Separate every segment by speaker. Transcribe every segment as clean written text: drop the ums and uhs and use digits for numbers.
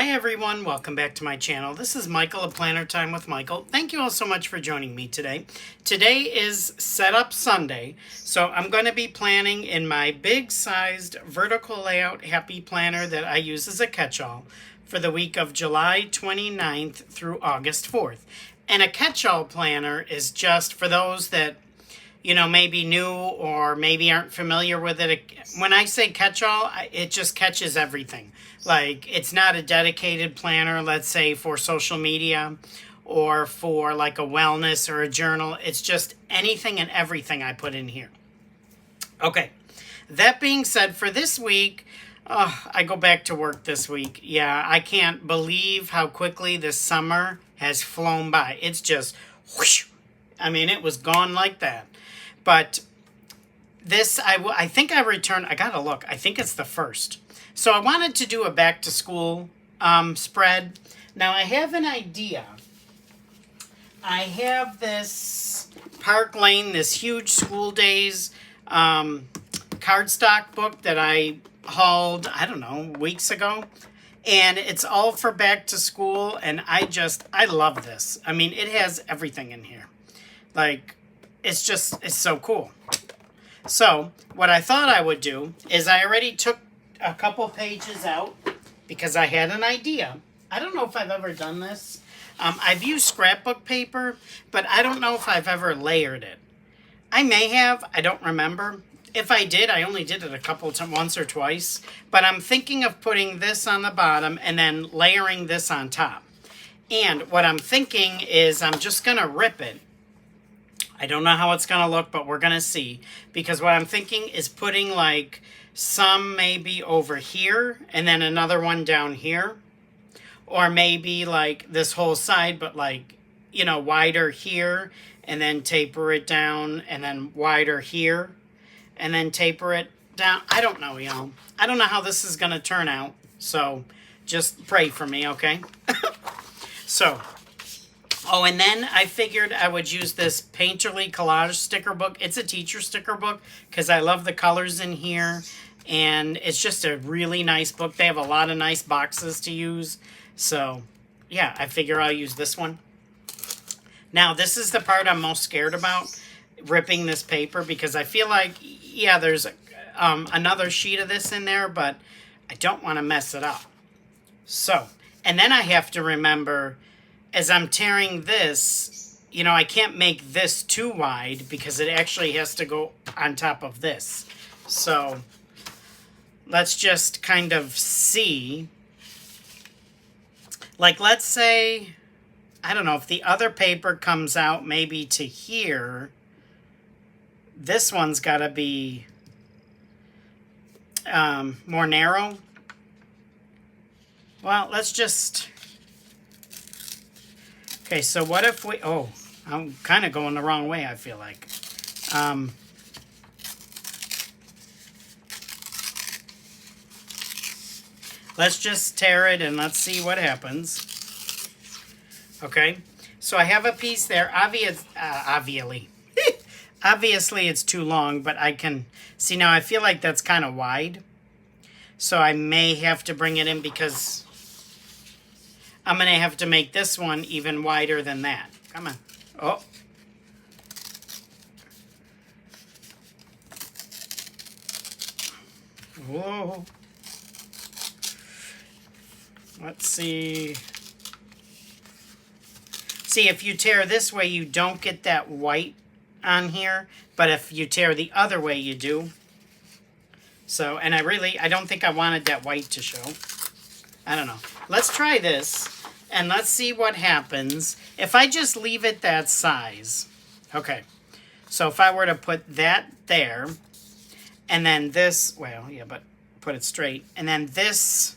Speaker 1: Hi everyone, welcome back to my channel. This is Michael of Planner Time with Michael. Thank you all so much for joining me today. Today is Setup Sunday, so I'm going to be planning in my big sized vertical layout happy planner that I use as a catch-all for the week of July 29th through August 4th. And a catch-all planner is just for those that maybe new or maybe aren't familiar with it. When I say catch-all, it just catches everything. Like, it's not a dedicated planner, let's say, for social media or for like a wellness or a journal. It's just anything and everything I put in here. Okay, that being said, for this week, I go back to work this week. Yeah, I can't believe how quickly this summer has flown by. It's just whoosh. I mean, it was gone like that. But this, I think I returned, I gotta look, I think it's the 1st. So I wanted to do a back to school spread. Now I have an idea. I have this Park Lane, this huge school days cardstock book that I hauled, I don't know, weeks ago. And it's all for back to school, and I love this. I mean, it has everything in here. Like, it's so cool. So, what I thought I would do is I already took a couple pages out because I had an idea. I don't know if I've ever done this. I've used scrapbook paper, but I don't know if I've ever layered it. I may have, I don't remember. If I did, I only did it once or twice. But I'm thinking of putting this on the bottom and then layering this on top. And what I'm thinking is I'm just going to rip it. I don't know how it's going to look, but we're going to see. Because what I'm thinking is putting like some maybe over here and then another one down here. Or maybe like this whole side, but like, wider here and then taper it down and then wider here and then taper it down. I don't know, y'all. I don't know how this is going to turn out. So just pray for me, okay? So... Oh, and then I figured I would use this Painterly collage sticker book. It's a teacher sticker book because I love the colors in here. And it's just a really nice book. They have a lot of nice boxes to use. So, yeah, I figure I'll use this one. Now, this is the part I'm most scared about, ripping this paper. Because I feel like, yeah, there's another sheet of this in there, but I don't want to mess it up. So, and then I have to remember... As I'm tearing this, I can't make this too wide because it actually has to go on top of this. So let's just kind of see. Like, let's say, I don't know, if the other paper comes out maybe to here, this one's got to be more narrow. Well, let's just... Okay, so what if we... Oh, I'm kind of going the wrong way, I feel like. Let's just tear it and let's see what happens. Okay, so I have a piece there. Obviously, it's too long, but I can... See, now I feel like that's kind of wide. So I may have to bring it in because... I'm going to have to make this one even wider than that. Come on. Oh. Whoa. Let's see. See, if you tear this way, you don't get that white on here. But if you tear the other way, you do. So, and I don't think I wanted that white to show. I don't know. Let's try this. And let's see what happens if I just leave it that size. Okay. So if I were to put that there, and then this, well, yeah, but put it straight. And then this,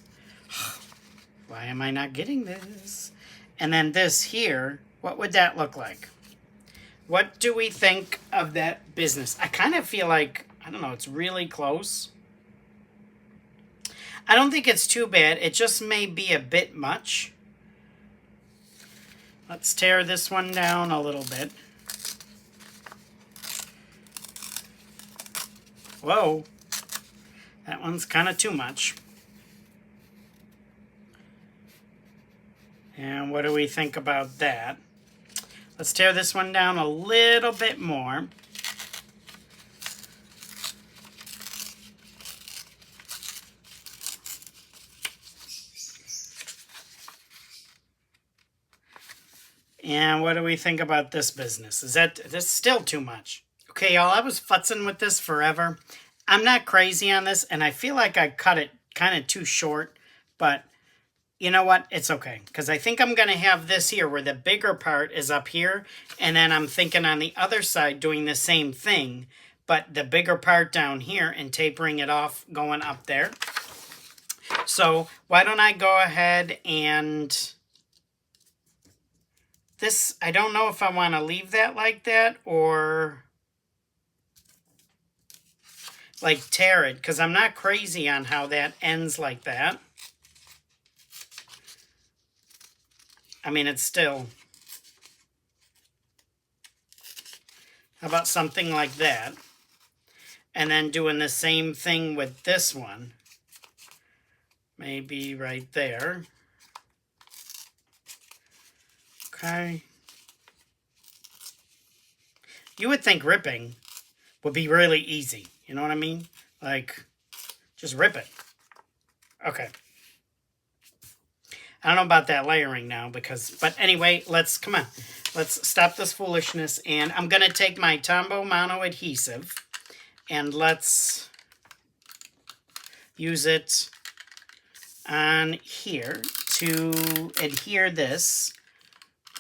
Speaker 1: why am I not getting this? And then this here, what would that look like? What do we think of that business? I kind of feel like, I don't know, it's really close. I don't think it's too bad. It just may be a bit much. Let's tear this one down a little bit. Whoa. That one's kind of too much. And what do we think about that? Let's tear this one down a little bit more. And what do we think about this business? Is this still too much? Okay, y'all, I was futzing with this forever. I'm not crazy on this, and I feel like I cut it kind of too short, but you know what? It's okay, because I think I'm going to have this here where the bigger part is up here, and then I'm thinking on the other side doing the same thing, but the bigger part down here and tapering it off going up there. So why don't I go ahead and... This, I don't know if I want to leave that like that or like tear it, because I'm not crazy on how that ends like that. I mean, it's still... How about something like that? And then doing the same thing with this one. Maybe right there. Okay. You would think ripping would be really easy. You know what I mean? Like, just rip it. Okay. I don't know about that layering now because... But anyway, come on. Let's stop this foolishness. And I'm going to take my Tombow Mono adhesive. And let's use it on here to adhere this.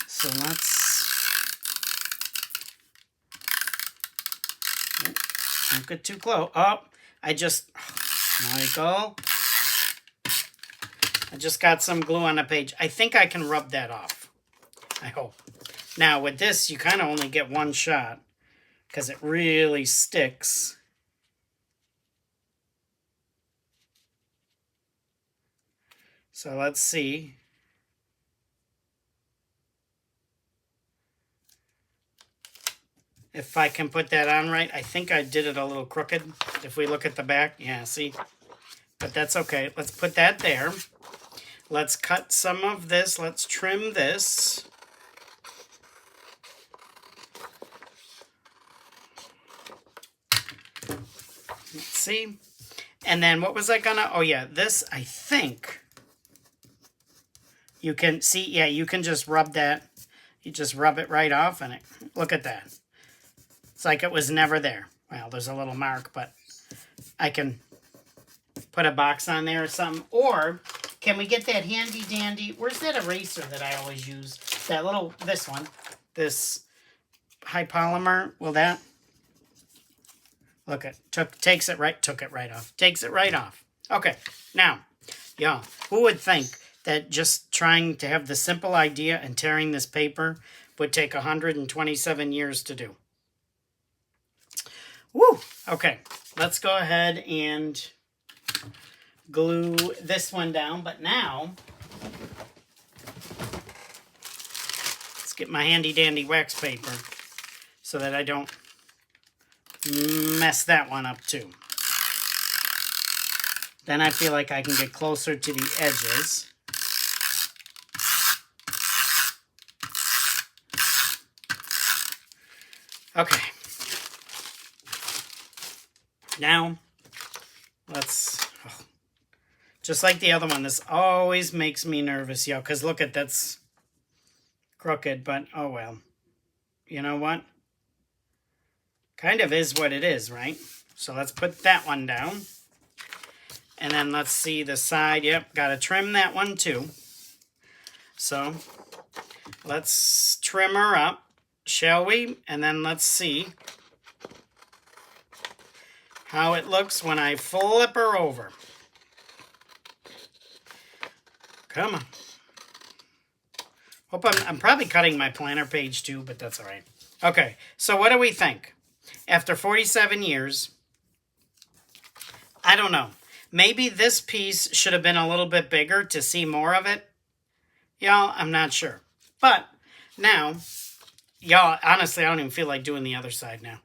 Speaker 1: So let's, don't get too close. Oh, Michael, I just got some glue on the page. I think I can rub that off. I hope. Now with this, you kind of only get one shot because it really sticks. So let's see. If I can put that on right. I think I did it a little crooked. If we look at the back, yeah, see? But that's okay. Let's put that there. Let's cut some of this. Let's trim this. Let's see. And then what was I gonna... Oh, yeah, this, I think... You can see, yeah, you can just rub that. You just rub it right off, and look at that. It's like it was never there. Well, there's a little mark, but I can put a box on there or something. Or can we get that handy dandy... Where's that eraser that I always use? That little... This one. This high polymer. Will that... Look, it took it right off. Takes it right off. Okay, now, y'all, who would think that just trying to have the simple idea and tearing this paper would take 127 years to do? Woo! Okay, let's go ahead and glue this one down. But now, let's get my handy dandy wax paper so that I don't mess that one up too. Then I feel like I can get closer to the edges. Okay. Now, just like the other one, this always makes me nervous, yo, because look at that's crooked, but oh well. You know what? Kind of is what it is, right? So let's put that one down. And then let's see the side. Yep, got to trim that one too. So let's trim her up, shall we? And then let's see how it looks when I flip her over. Come on. Hope I'm probably cutting my planner page too, but that's all right. Okay, so what do we think? After 47 years, I don't know. Maybe this piece should have been a little bit bigger to see more of it. Y'all, I'm not sure. But now, y'all, honestly, I don't even feel like doing the other side now.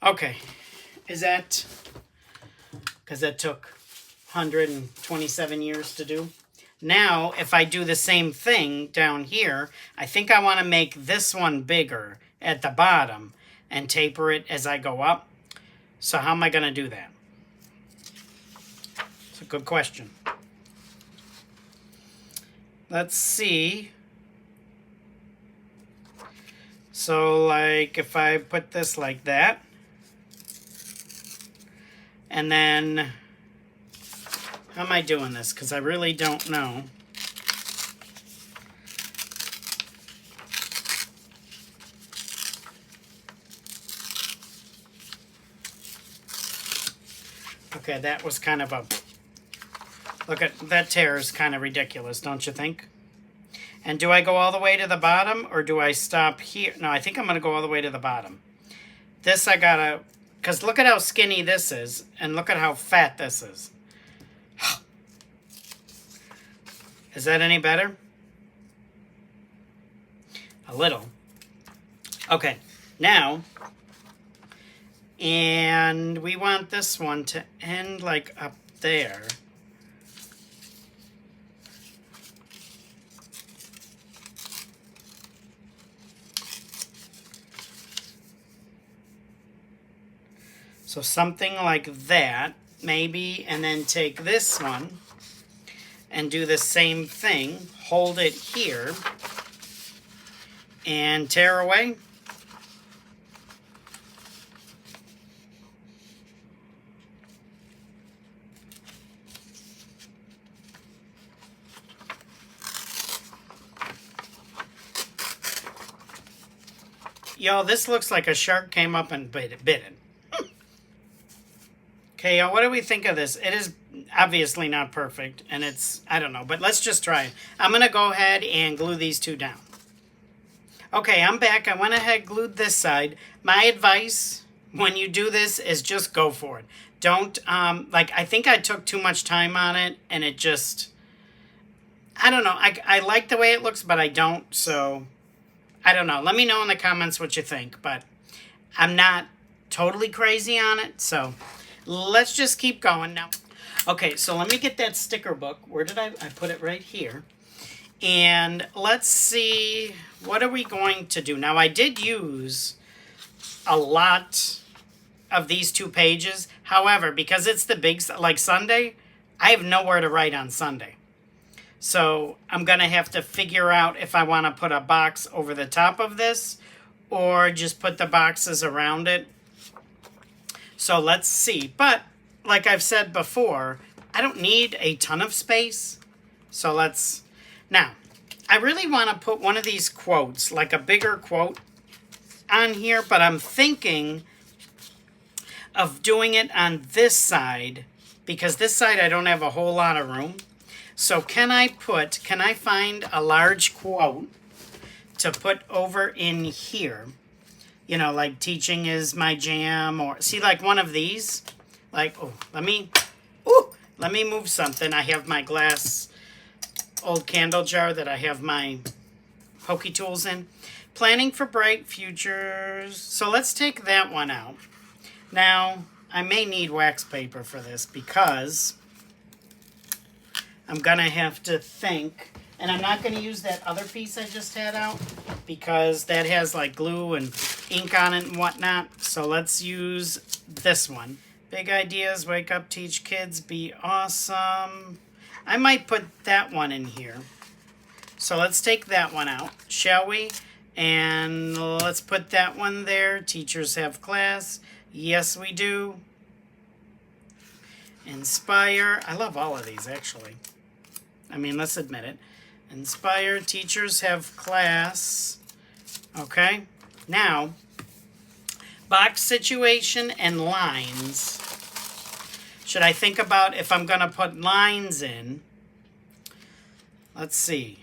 Speaker 1: Okay. Is that... Because that took 127 years to do. Now, if I do the same thing down here, I think I want to make this one bigger at the bottom and taper it as I go up. So how am I going to do that? It's a good question. Let's see. So like if I put this like that, and then how am I doing this? Because I really don't know. Okay, that was kind of a... Look at that tear is kind of ridiculous, don't you think? And do I go all the way to the bottom or do I stop here? No, I think I'm going to go all the way to the bottom. This I gotta... Because look at how skinny this is and look at how fat this is. Is that any better? A little. Okay, now... And we want this one to end like up there. So something like that, maybe, and then take this one and do the same thing. Hold it here and tear away. Y'all, this looks like a shark came up and bit it. Okay, y'all, what do we think of this? It is obviously not perfect, and it's, I don't know, but let's just try it. I'm going to go ahead and glue these two down. Okay, I'm back. I went ahead, glued this side. My advice when you do this is just go for it. Don't, like, I think I took too much time on it, and it just, I don't know. I like the way it looks, but I don't, so... I don't know. Let me know in the comments what you think, but I'm not totally crazy on it, so let's just keep going now. Okay, so let me get that sticker book. Where did I put it? Right here. And let's see, what are we going to do? Now, I did use a lot of these 2 pages. However, because it's the big, like Sunday, I have nowhere to write on Sunday. So I'm going to have to figure out if I want to put a box over the top of this or just put the boxes around it. So let's see. But like I've said before, I don't need a ton of space. So let's... Now, I really want to put one of these quotes, like a bigger quote on here, but I'm thinking of doing it on this side because this side I don't have a whole lot of room. So can I find a large quote to put over in here? You know, like teaching is my jam, or see, like one of these. Like, let me move something. I have my glass old candle jar that I have my hokey tools in. Planning for bright futures. So let's take that one out. Now, I may need wax paper for this because I'm going to have to think, and I'm not going to use that other piece I just had out because that has like glue and ink on it and whatnot. So let's use this one. Big ideas, wake up, teach kids, be awesome. I might put that one in here. So let's take that one out, shall we? And let's put that one there. Teachers have class. Yes, we do. Inspire. I love all of these, actually. I mean, let's admit it. Inspire, teachers have class. Okay. Now, box situation and lines. Should I think about if I'm going to put lines in? Let's see.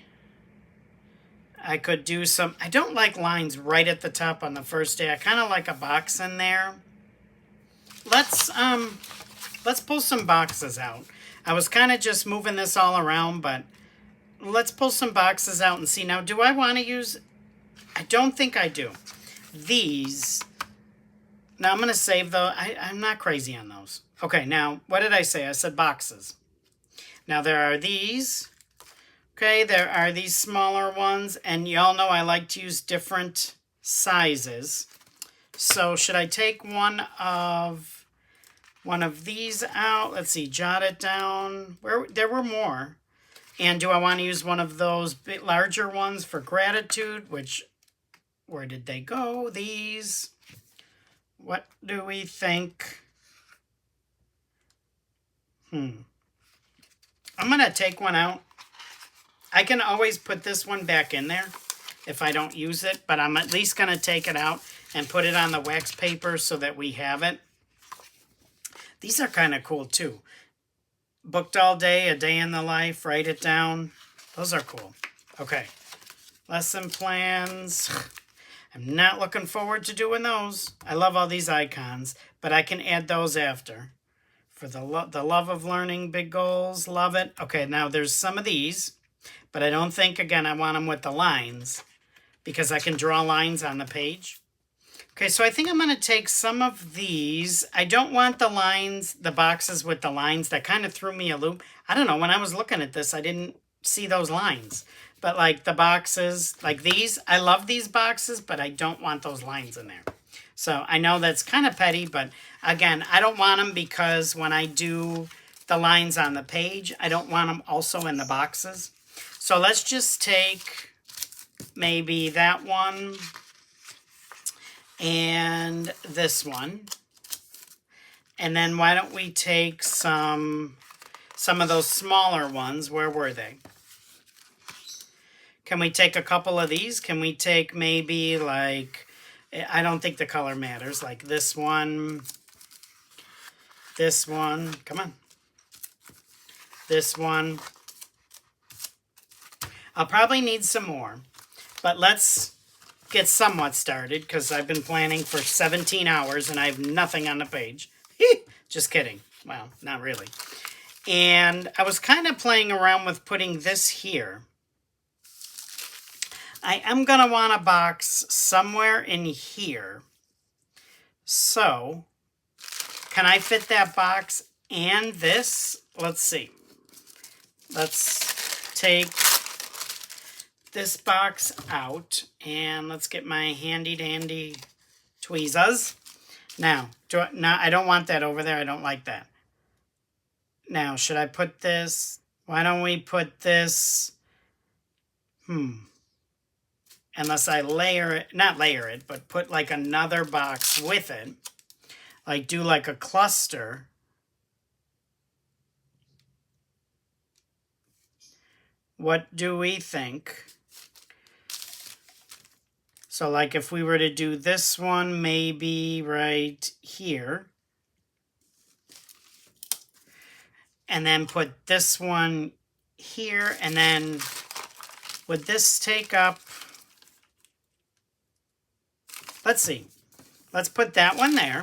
Speaker 1: I could do some... I don't like lines right at the top on the first day. I kind of like a box in there. Let's pull some boxes out. I was kind of just moving this all around, but let's pull some boxes out and see. Now, do I want to use... I don't think I do. These... Now, I'm going to save those. I'm not crazy on those. Okay, now, what did I say? I said boxes. Now, there are these. Okay, there are these smaller ones, and y'all know I like to use different sizes. So should I take one of these out? Let's see, jot it down. There were more. And do I want to use one of those bit larger ones for gratitude? Where did they go? These. What do we think? I'm going to take one out. I can always put this one back in there if I don't use it, but I'm at least going to take it out and put it on the wax paper so that we have it. These are kind of cool too. Booked all day, a day in the life, write it down. Those are cool. Okay. Lesson plans. I'm not looking forward to doing those. I love all these icons, but I can add those after. For the love of learning, big goals, love it. Okay, now there's some of these, but I don't think, again, I want them with the lines because I can draw lines on the page. Okay, so I think I'm going to take some of these. I don't want the lines, the boxes with the lines. That kind of threw me a loop. I don't know, when I was looking at this, I didn't see those lines. But like the boxes, like these, I love these boxes, but I don't want those lines in there. So I know that's kind of petty, but again, I don't want them because when I do the lines on the page, I don't want them also in the boxes. So let's just take maybe that one and this one. And then why don't we take some of those smaller ones? Where were they? Can we take a couple of these? Can we take maybe like, I don't think the color matters, like this one, come on, this one. I'll probably need some more, but let's get somewhat started because I've been planning for 17 hours and I have nothing on the page. Just kidding. Well, not really. And I was kind of playing around with putting this here. I am going to want a box somewhere in here. So, can I fit that box and this? Let's see. Let's take this box out and let's get my handy dandy tweezers. Now, I don't want that over there. I don't like that. Now, should I put this? Why don't we put this? Unless I not layer it, but put like another box with it. Like do like a cluster. What do we think? So like if we were to do this one, maybe right here. And then put this one here. And then would this take up? Let's see. Let's put that one there.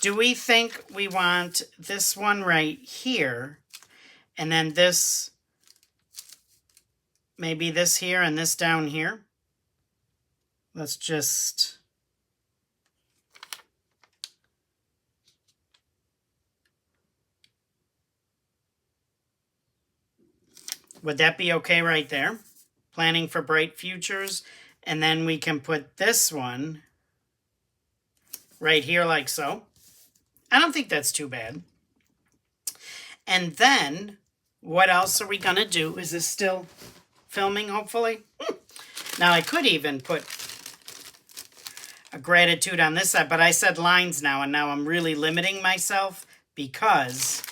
Speaker 1: Do we think we want this one right here? And then this, maybe this here and this down here? Let's just... Would that be okay right there? Planning for bright futures. And then we can put this one right here like so. I don't think that's too bad. And then, what else are we going to do? Is this still filming, hopefully? Now, I could even put a gratitude on this side, but I said lines now, and now I'm really limiting myself because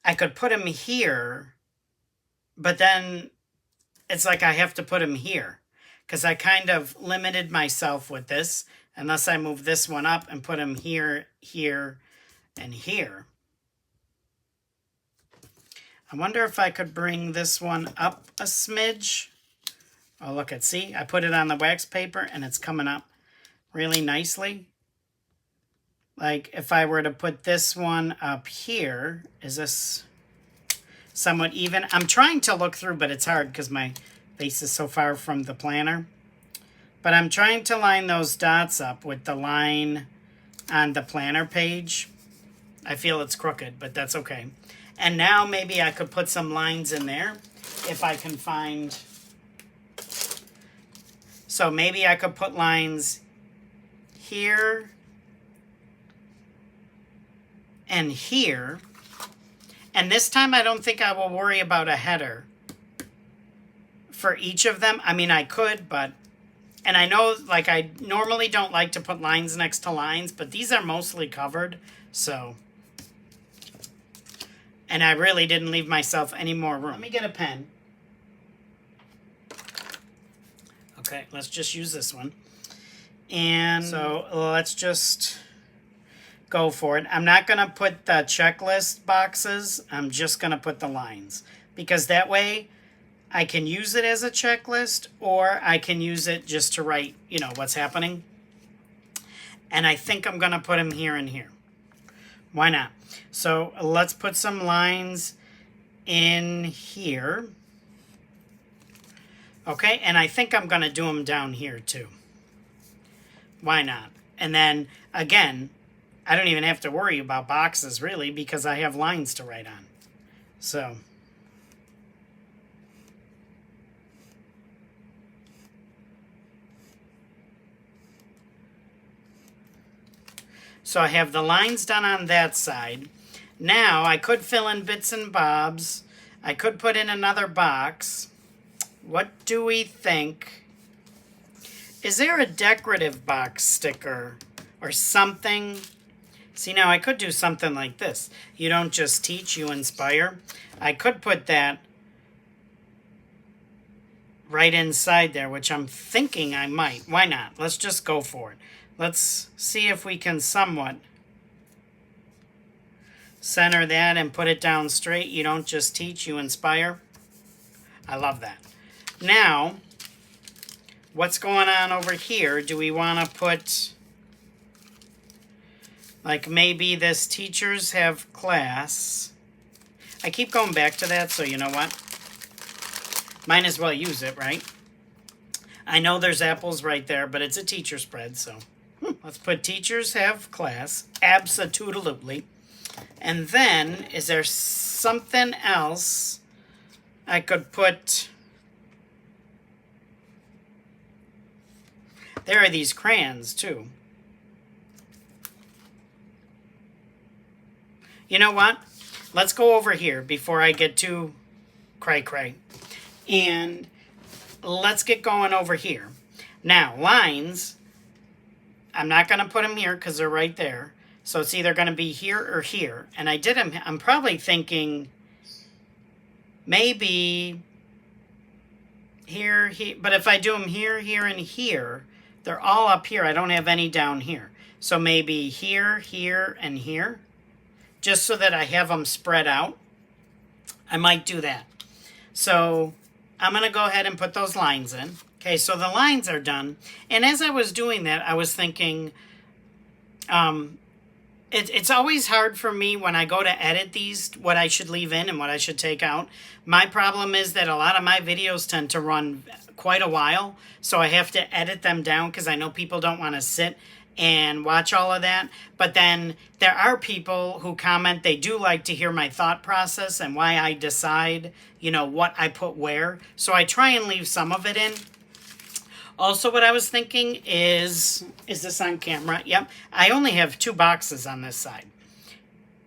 Speaker 1: I could put them here, but then it's like I have to put them here because I kind of limited myself with this. Unless I move this one up and put them here, here, and here. I wonder if I could bring this one up a smidge. Oh, look at, see? I put it on the wax paper and it's coming up really nicely. Like if I were to put this one up here, is this somewhat even? I'm trying to look through, but it's hard because my face is so far from the planner. But I'm trying to line those dots up with the line on the planner page. I feel it's crooked, but that's okay. And now maybe I could put some lines in there. if I can find. So maybe I could put lines here and here. And this time I don't think I will worry about a header for each of them. I mean, I could, but, and I know, like, I normally don't like to put lines next to lines, but these are mostly covered, so. And I really didn't leave myself any more room. Let me get a pen. Okay, let's just use this one. And so let's just go for it. I'm not going to put the checklist boxes. I'm just going to put the lines. Because that way I can use it as a checklist, or I can use it just to write, you know, what's happening. And I think I'm going to put them here and here. Why not? So let's put some lines in here. Okay, and I think I'm going to do them down here too. Why not? And then, again, I don't even have to worry about boxes, really, because I have lines to write on. So I have the lines done on that side. Now, I could fill in bits and bobs. I could put in another box. What do we think? Is there a decorative box sticker or something? See, now I could do something like this. You don't just teach, you inspire. I could put that right inside there, which I'm thinking I might. Why not? Let's just go for it. Let's see if we can somewhat center that and put it down straight. You don't just teach, you inspire. I love that. Now, what's going on over here? Do we want to put, like, maybe this teachers have class? I keep going back to that, so you know what? Might as well use it, right? I know there's apples right there, but it's a teacher spread, so let's put teachers have class. Abso-toodalutely. And then, is there something else I could put? There are these crayons, too. You know what? Let's go over here before I get too cray-cray. And let's get going over here. Now, lines, I'm not going to put them here because they're right there. So it's either going to be here or here. And I did them, I'm probably thinking maybe here, but if I do them here, here, and here, they're all up here. I don't have any down here. So maybe here, here, and here, just so that I have them spread out. I might do that. So I'm going to go ahead and put those lines in. Okay, so the lines are done. And as I was doing that, I was thinking, it's always hard for me when I go to edit these, what I should leave in and what I should take out. My problem is that a lot of my videos tend to run quite a while, so I have to edit them down because I know people don't want to sit and watch all of that. But then there are people who comment they do like to hear my thought process and why I decide, you know, what I put where. So I try and leave some of it in. Also, what I was thinking is this on camera? Yep. I only have 2 boxes on this side.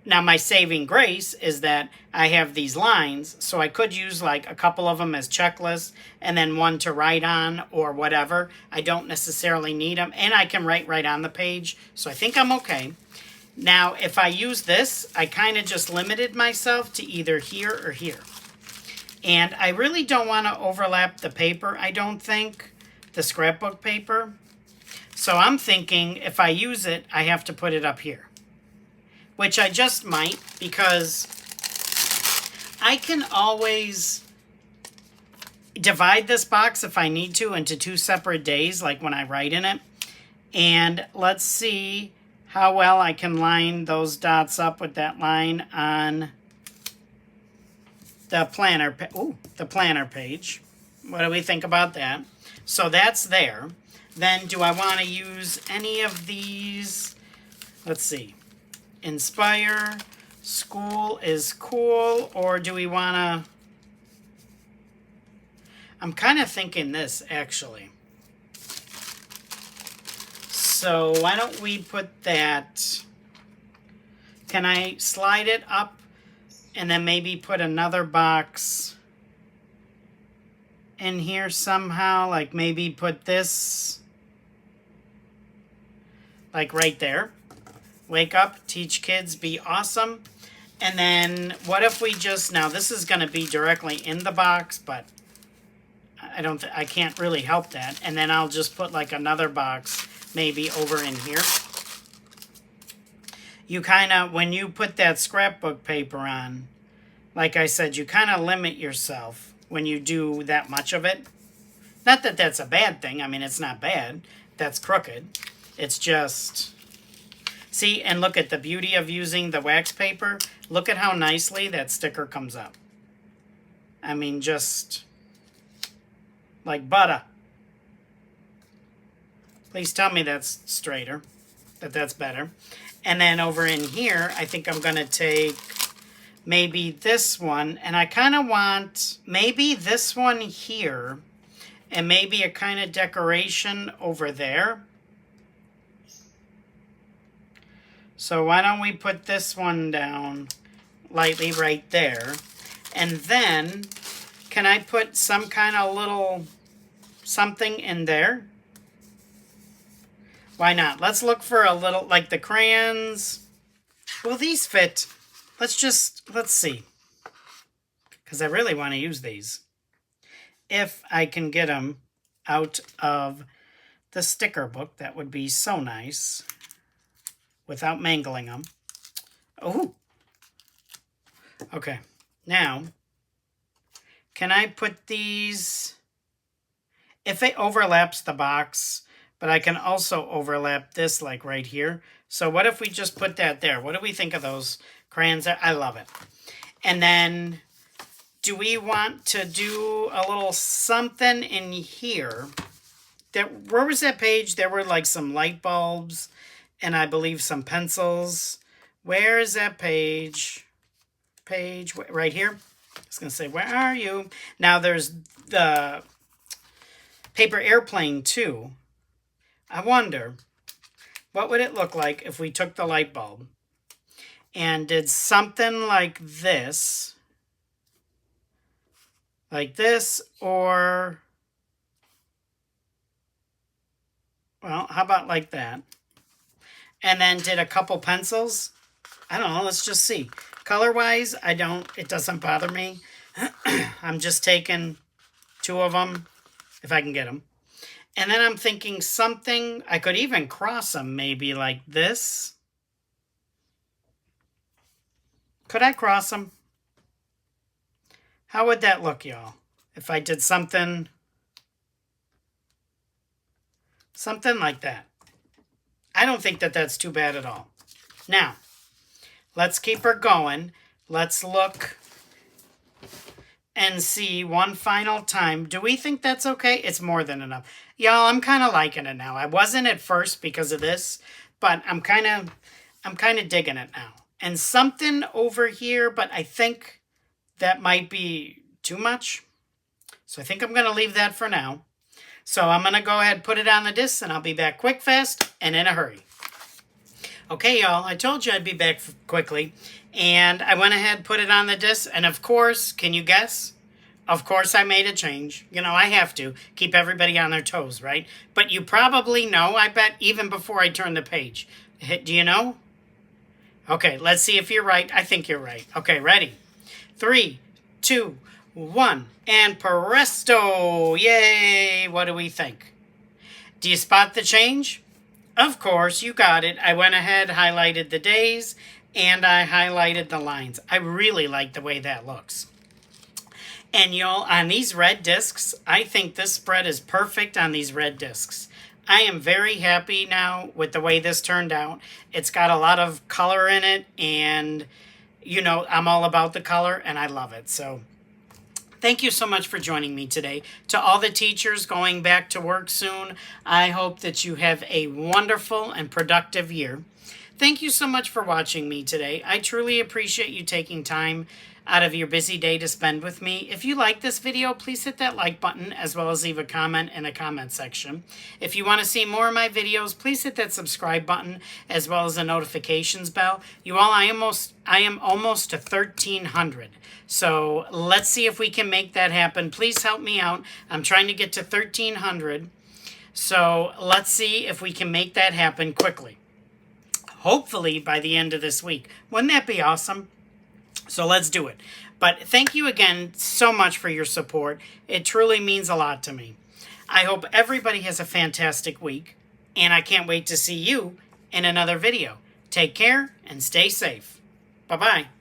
Speaker 1: Now, my saving grace is that I have these lines, so I could use like a couple of them as checklists and then one to write on or whatever. I don't necessarily need them, and I can write right on the page, so I think I'm okay. Now, if I use this, I kind of just limited myself to either here or here. And I really don't want to overlap the paper, I don't think, the scrapbook paper. So I'm thinking if I use it, I have to put it up here. Which I just might, because I can always divide this box if I need to into 2 separate days, like when I write in it. And let's see how well I can line those dots up with that line on the planner, the planner page. What do we think about that? So that's there. Then do I want to use any of these? Let's see. Inspire, school is cool, or do we want to I'm kind of thinking this, actually. So why don't we put that... Can I slide it up and then maybe put another box in here somehow? Like maybe put this like right there. Wake up, teach kids, be awesome. And then what if we just... Now this is going to be directly in the box, but I can't really help that. And then I'll just put like another box maybe over in here. You kind of, when you put that scrapbook paper on, like I said, you kind of limit yourself when you do that much of it. Not that that's a bad thing. I mean, it's not bad. That's crooked. It's just... See, and look at the beauty of using the wax paper. Look at how nicely that sticker comes up. I mean, just like butter. Please tell me that's straighter, that's better. And then over in here, I think I'm going to take maybe this one. And I kind of want maybe this one here. And maybe a kind of decoration over there. So why don't we put this one down lightly right there. And then, can I put some kind of little something in there? Why not? Let's look for a little, like the crayons. Will these fit? Let's see. Because I really want to use these. If I can get them out of the sticker book, that would be so nice. Without mangling them. Oh. Okay. Now, can I put these... If it overlaps the box... But I can also overlap this like right here. So what if we just put that there? What do we think of those crayons there? I love it. And then do we want to do a little something in here? Where was that page? There were like some light bulbs and I believe some pencils. Where is that page? Right here. I was going to say, where are you? Now there's the paper airplane too. I wonder, what would it look like if we took the light bulb and did something like this, or, well, how about like that? And then did a couple pencils. I don't know, let's just see. Color-wise, it doesn't bother me. I'm just taking 2 of them, if I can get them. And then I'm thinking something, I could even cross them maybe like this. Could I cross them? How would that look, y'all? If I did something like that. I don't think that that's too bad at all. Now, let's keep her going. Let's look and see one final time. Do we think that's okay? It's more than enough. Y'all, I'm kind of liking it now. I wasn't at first because of this, but I'm kind of digging it now. And something over here, but I think that might be too much. So I think I'm going to leave that for now. So I'm going to go ahead and put it on the disc, and I'll be back quick, fast, and in a hurry. Okay, y'all, I told you I'd be back quickly, and I went ahead and put it on the disc, and of course, can you guess? Of course I made a change. You know, I have to keep everybody on their toes, right? But you probably know, I bet, even before I turn the page. Do you know? Okay, let's see if you're right. I think you're right. Okay, ready? 3, 2, 1, and presto! Yay! What do we think? Do you spot the change? Of course, you got it. I went ahead, highlighted the days, and I highlighted the lines. I really like the way that looks. And y'all, on these red discs, I think this spread is perfect on these red discs. I am very happy now with the way this turned out. It's got a lot of color in it, and, you know, I'm all about the color, and I love it. So thank you so much for joining me today. To all the teachers going back to work soon, I hope that you have a wonderful and productive year. Thank you so much for watching me today. I truly appreciate you taking time out of your busy day to spend with me. If you like this video, please hit that like button as well as leave a comment in the comment section. If you want to see more of my videos, please hit that subscribe button as well as the notifications bell. You all, I am almost to 1,300. So let's see if we can make that happen. Please help me out. I'm trying to get to 1,300. So let's see if we can make that happen quickly. Hopefully by the end of this week. Wouldn't that be awesome? So let's do it. But thank you again so much for your support. It truly means a lot to me. I hope everybody has a fantastic week, and I can't wait to see you in another video. Take care and stay safe. Bye-bye.